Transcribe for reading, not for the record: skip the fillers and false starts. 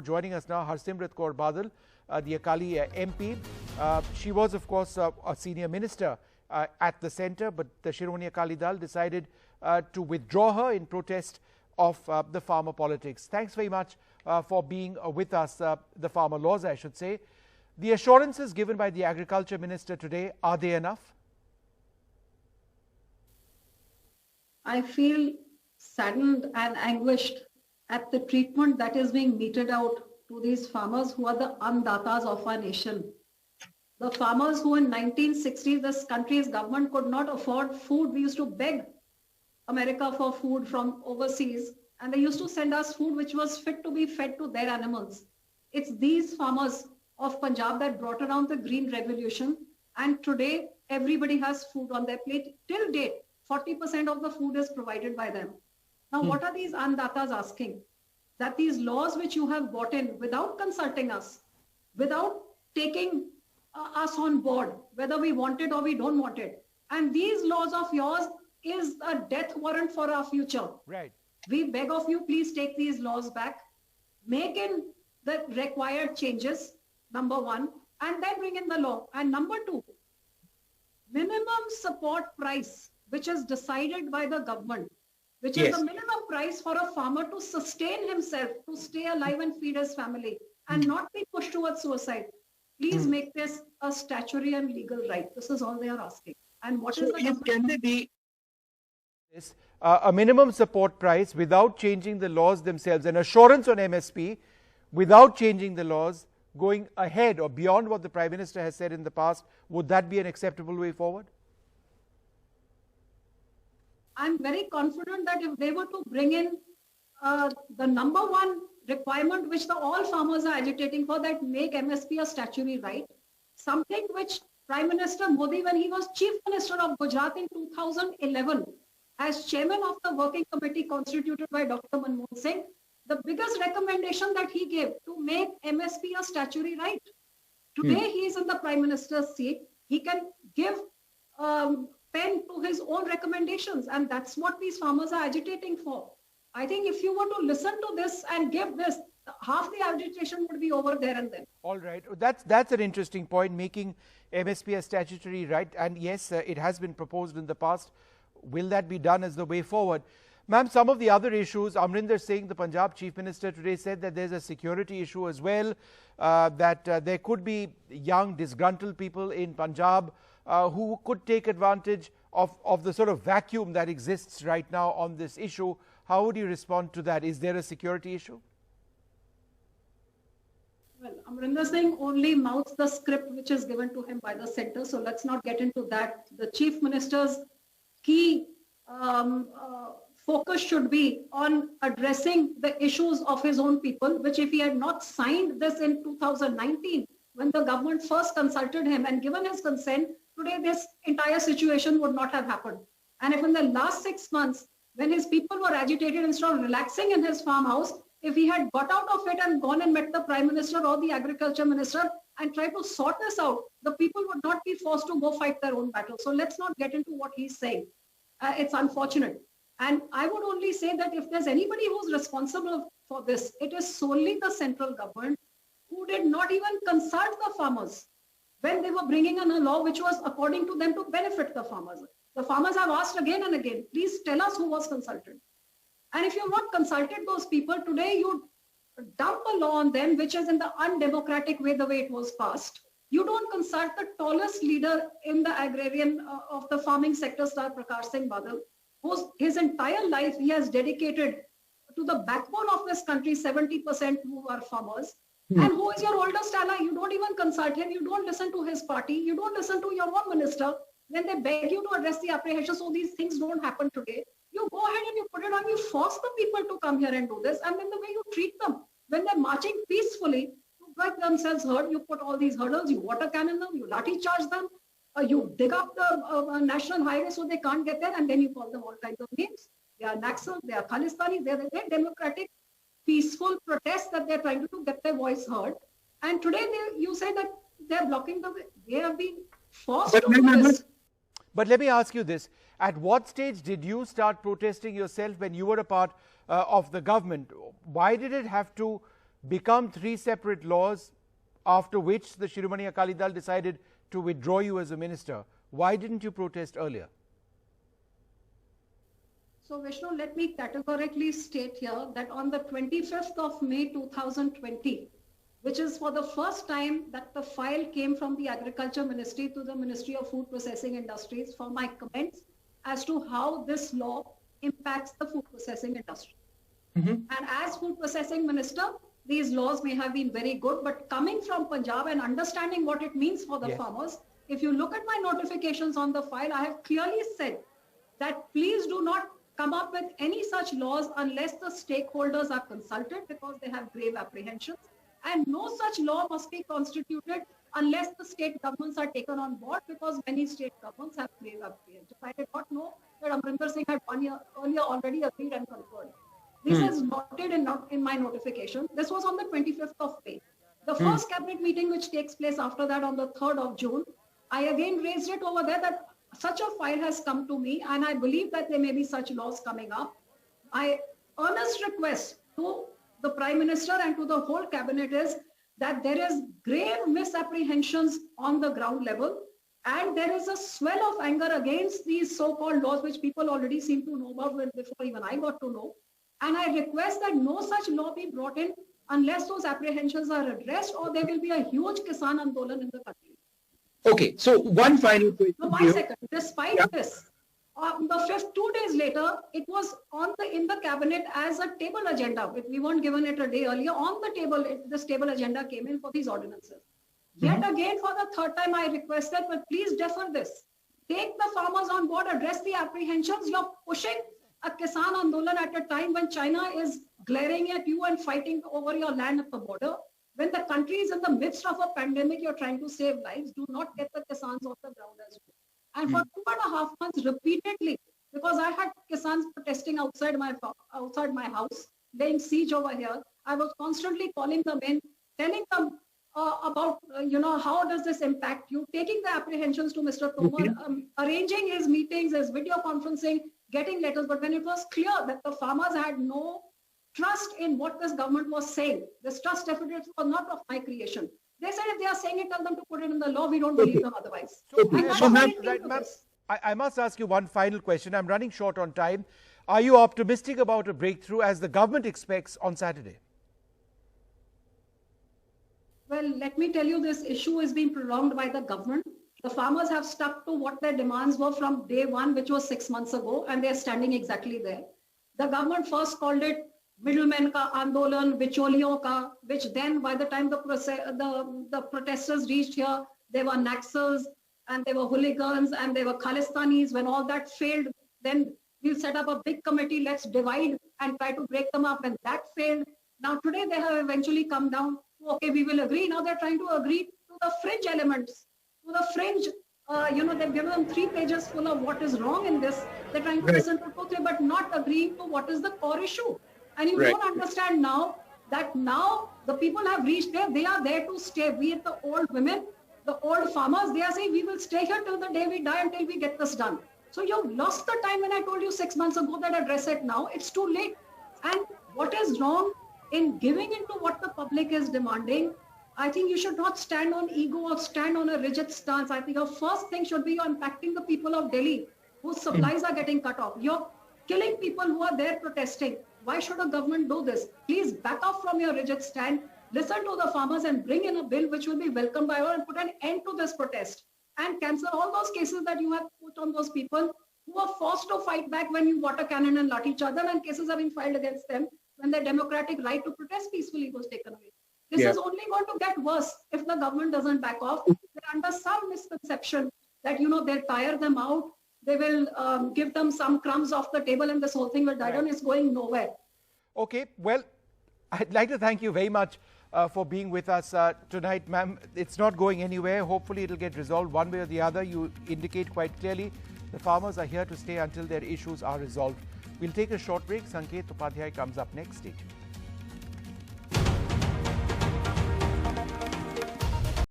joining us now, Harsimrat Kaur Badal, the Akali MP. She was, of course, a senior minister at the centre, but the Shiromani Akali Dal decided to withdraw her in protest of the farmer politics. Thanks very much for being with us, the farmer laws, I should say. The assurances given by the Agriculture Minister today, are they enough? I feel saddened and anguished at the treatment that is being meted out to these farmers who are the andatas of our nation. The farmers who in 1960s, this country's government could not afford food. We used to beg America for food from overseas, and they used to send us food which was fit to be fed to their animals. It's these farmers of Punjab that brought around the Green Revolution, and today everybody has food on their plate. Till date, 40% of the food is provided by them. Now, what are these andatas asking? That these laws which you have brought in without consulting us, without taking us on board, whether we want it or we don't want it. And these laws of yours is a death warrant for our future. Right. We beg of you, please take these laws back, make in the required changes, number one, and then bring in the law. And number two, minimum support price, which is decided by the government, which is the minimum price for a farmer to sustain himself, to stay alive and feed his family, and not be pushed towards suicide. Please make this a statutory and legal right. This is all they are asking. And what is the can they be a minimum support price without changing the laws themselves, an assurance on MSP without changing the laws, going ahead or beyond what the Prime Minister has said in the past? Would that be an acceptable way forward? I'm very confident that if they were to bring in the number one requirement which all farmers are agitating for, that make MSP a statutory right, something which Prime Minister Modi, when he was Chief Minister of Gujarat in 2011, as Chairman of the Working Committee constituted by Dr. Manmohan Singh, the biggest recommendation that he gave to make MSP a statutory right. Today he is in the Prime Minister's seat. He can give pen to his own recommendations, and that's what these farmers are agitating for. I think if you were to listen to this and give this, half the agitation would be over there and then. All right. That's an interesting point, making MSP a statutory right. And yes, it has been proposed in the past. Will that be done as the way forward? Ma'am, some of the other issues, Amrinder Singh, the Punjab Chief Minister, today said that there's a security issue as well, that there could be young, disgruntled people in Punjab who could take advantage of the sort of vacuum that exists right now on this issue. How would you respond to that? Is there a security issue? Well, Amrinder Singh only mouths the script which is given to him by the centre, so let's not get into that. The Chief Minister's key focus should be on addressing the issues of his own people, which if he had not signed this in 2019, when the government first consulted him and given his consent, today this entire situation would not have happened. And if in the last 6 months, when his people were agitated, instead of relaxing in his farmhouse, if he had got out of it and gone and met the Prime Minister or the Agriculture Minister and tried to sort this out, the people would not be forced to go fight their own battle. So let's not get into what he's saying. It's unfortunate. And I would only say that if there's anybody who's responsible for this, it is solely the central government, who did not even consult the farmers when they were bringing in a law which was, according to them, to benefit the farmers. The farmers have asked again and again, please tell us who was consulted. And if you have not consulted those people, today you dump a law on them, which is in the undemocratic way, the way it was passed. You don't consult the tallest leader in the agrarian of the farming sector, Sir Prakash Singh Badal, whose his entire life he has dedicated to the backbone of this country, 70% who are farmers. And who is your oldest ally? You don't even consult him. You don't listen to his party. You don't listen to your own minister when they beg you to address the apprehension. So these things don't happen today. You go ahead and you put it on. You force the people to come here and do this. And then the way you treat them, when they're marching peacefully to get themselves heard, you put all these hurdles, you water cannon them, you lathi charge them, you dig up the national highway so they can't get there, and then you call them all kinds of names. They are Naxal, they are Khalistani, they're democratic, peaceful protests that they're trying to do, get their voice heard. And today you say that they're blocking the way. They have been forced to do this. But let me ask you this. At what stage did you start protesting yourself when you were a part of the government? Why did it have to become three separate laws, after which the Shiromani Akali Dal decided to withdraw you as a minister. Why didn't you protest earlier? So Vishnu, let me categorically state here that on the 25th of May 2020, which is for the first time that the file came from the Agriculture Ministry to the Ministry of Food Processing Industries for my comments as to how this law impacts the food processing industry. And as food processing minister, these laws may have been very good, but coming from Punjab and understanding what it means for the farmers, if you look at my notifications on the file, I have clearly said that please do not come up with any such laws unless the stakeholders are consulted because they have grave apprehensions. And no such law must be constituted unless the state governments are taken on board because many state governments have grave apprehensions. I did not know that Amrinder Singh had 1 year earlier already agreed and concurred. This is noted in my notification. This was on the 25th of May. The first cabinet meeting which takes place after that on the 3rd of June, I again raised it over there that such a file has come to me and I believe that there may be such laws coming up. My earnest request to the Prime Minister and to the whole cabinet is that there is grave misapprehensions on the ground level and there is a swell of anger against these so-called laws which people already seem to know about before even I got to know. And I request that no such law be brought in unless those apprehensions are addressed or there will be a huge Kisan Andolan in the country. Okay, so one final question. No, 1 second. Despite this, on the 5th, 2 days later, it was in the cabinet as a table agenda. We weren't given it a day earlier. On the table, this table agenda came in for these ordinances. Yet again, for the third time, I requested, but please defer this. Take the farmers on board, address the apprehensions. You're pushing a Kisan Andolan at a time when China is glaring at you and fighting over your land at the border. When the country is in the midst of a pandemic, you're trying to save lives. Do not get the Kisans off the ground as well. And for 2.5 months repeatedly, because I had Kisans protesting outside my house, laying siege over here, I was constantly calling them in, telling them about, how does this impact you, taking the apprehensions to Mr. Tomar, arranging his meetings, his video conferencing, getting letters. But when it was clear that the farmers had no trust in what this government was saying, this trust deficit was not of my creation. They said if they are saying it, tell them to put it in the law. We don't believe them otherwise. I must ask you one final question. I'm running short on time. Are you optimistic about a breakthrough as the government expects on Saturday? Well, let me tell you, this issue is being prolonged by the government. The farmers have stuck to what their demands were from day one, which was 6 months ago, and they're standing exactly there. The government first called it middlemen ka andolan, bicholiyon ka, which then by the time the protesters reached here, there were Naxals and there were hooligans and there were Khalistanis. When all that failed, then we'll set up a big committee, let's divide and try to break them up, and that failed. Now today they have eventually come down to, okay, we will agree. Now they're trying to agree to the fringe elements, to the fringe, they've given them 3 pages full of what is wrong in this. They're trying to listen to 2, 3, but not agreeing to what is the core issue. And you don't understand now that now the people have reached there, they are there to stay. Be it the old women, the old farmers, they are saying we will stay here till the day we die until we get this done. So you've lost the time when I told you 6 months ago that address it now. It's too late. And what is wrong in giving into what the public is demanding? I think you should not stand on ego or stand on a rigid stance. I think your first thing should be you're impacting the people of Delhi whose supplies are getting cut off. You're killing people who are there protesting. Why should a government do this? Please back off from your rigid stand, listen to the farmers and bring in a bill which will be welcomed by all and put an end to this protest and cancel all those cases that you have put on those people who were forced to fight back when you water cannon and lathi charge, and cases have been filed against them when their democratic right to protest peacefully was taken away. This is only going to get worse if the government doesn't back off. They're under some misconception that, they'll tire them out. They will give them some crumbs off the table and this whole thing will die down. It's going nowhere. Okay, well, I'd like to thank you very much for being with us tonight, ma'am. It's not going anywhere. Hopefully it'll get resolved one way or the other. You indicate quite clearly the farmers are here to stay until their issues are resolved. We'll take a short break. Sanket Upadhyay comes up next. Stay tuned.